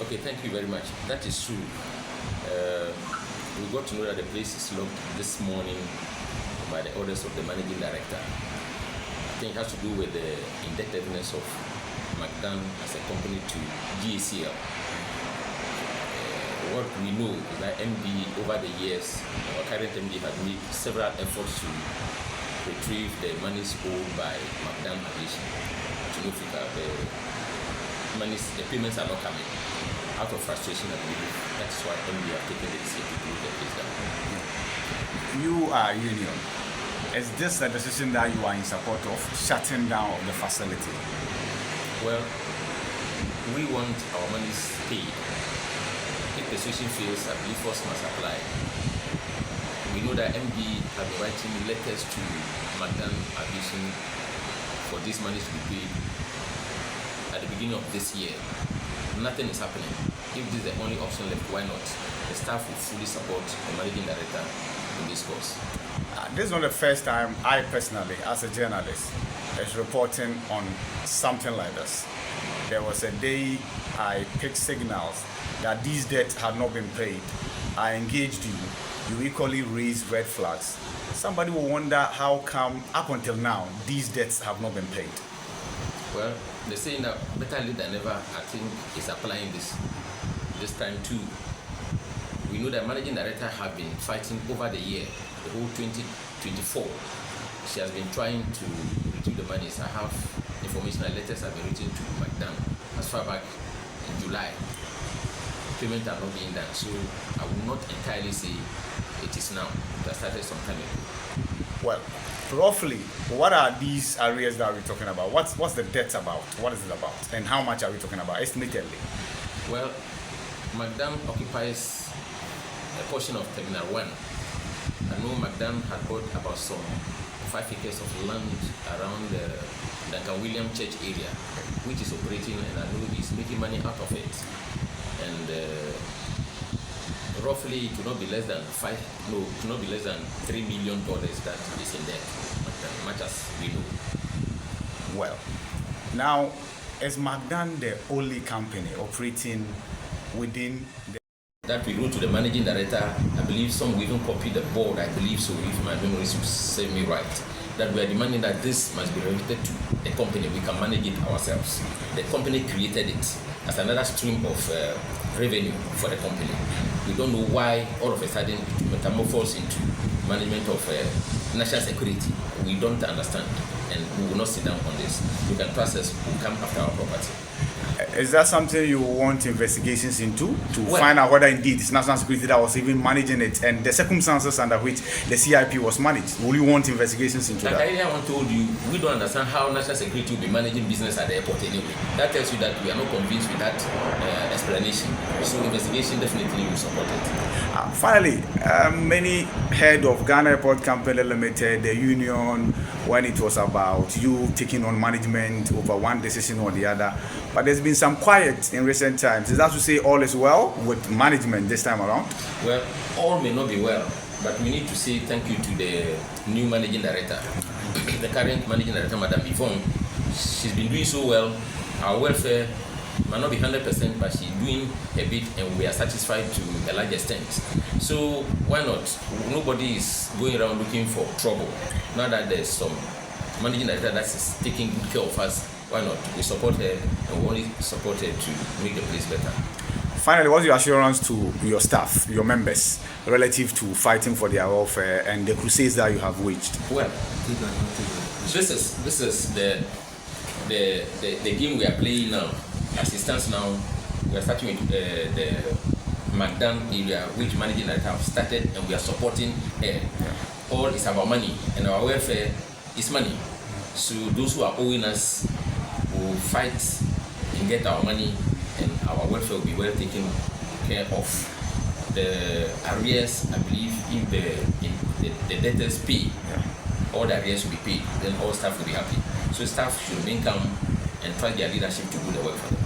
Okay, thank you very much. That is true. We got to know that the place is locked this morning by the orders of the managing director. I think it has to do with the indebtedness of McDan as a company to GACL. What we know is that MD, over the years, our current MD has made several efforts to retrieve the monies owed by McDan Aviation to Africa. The payments are not coming. Out of frustration, I believe that's why MD have taken the decision to close the place down. You are a union. Is this a decision that you are in support of, shutting down the facility? Well, we want our monies paid. If the situation fails, I believe force must apply. We know that MD have been writing letters to McDan Aviation for these monies to be paid at the beginning of this year. Nothing is happening. If this is the only option left, why not? The staff will fully support the managing director in this course. This is not the first time I personally, as a journalist, is reporting on something like this. There was a day I picked signals that these debts had not been paid. I engaged you. You equally raised red flags. Somebody will wonder how come up until now these debts have not been paid. Well, they're saying that better late than never, I think, is applying this time too. We know that managing director have been fighting over the year, the whole 2024. She has been trying to retrieve the monies. I have information that letters have been written to McDan as far back in July. Payments are not being done, so I will not entirely say it is now. It has started some time ago. Well, roughly, what are these areas that we're talking about? What's the debt about? What is it about? And how much are we talking about, estimatedly? Well, McDan occupies a portion of Terminal 1. I know McDan had bought about some 5 acres of land around the Duncan William Church area, which is operating, and I know he's making money out of it. And roughly, it will not be less than $3 million that is in debt, much as we know. Well, now, is McDan the only company operating within the... That we wrote to the managing director, I believe some will even copy the board, I believe so, if my memory serves me right, that we are demanding that this must be related to the company. We can manage it ourselves. The company created it as another stream of revenue for the company. We don't know why all of a sudden it metamorphosed into management of national security. We don't understand, and we will not sit down on this. You can trust us, we'll come after our property. Is that something you want investigations into, to find out whether indeed it's national security that was even managing it and the circumstances under which the CIP was managed? Will you want investigations into that? Like I told you, we don't understand how national security will be managing business at the airport anyway. That tells you that we are not convinced with that explanation. So investigation definitely will support it. Finally, many head of Ghana Airport Company Limited, the union, when it was about you taking on management over one decision or the other. But there's been some quiet in recent times. Is that to say all is well with management this time around? Well, all may not be well, but we need to say thank you to the new managing director. The current managing director, Madam Yvonne, she's been doing so well. Our welfare might not be 100%, but she's doing a bit, and we are satisfied to a large extent. So why not? Nobody is going around looking for trouble. Now that there's some managing director that is taking good care of us, why not? We support her, and we only support her to make the place better. Finally, what's your assurance to your staff, your members, relative to fighting for their welfare and the crusades that you have waged? Well, this is the game we are playing now. As it stands now, we are starting with the McDan area, which managing director have started, and we are supporting her. All is about money, and our welfare is money. So those who are owing us will fight and get our money, and our welfare will be well taken care of. The arrears, I believe, if the debtors pay, all the arrears will be paid, then all staff will be happy. So staff should remain calm and trust their leadership to do the work for them.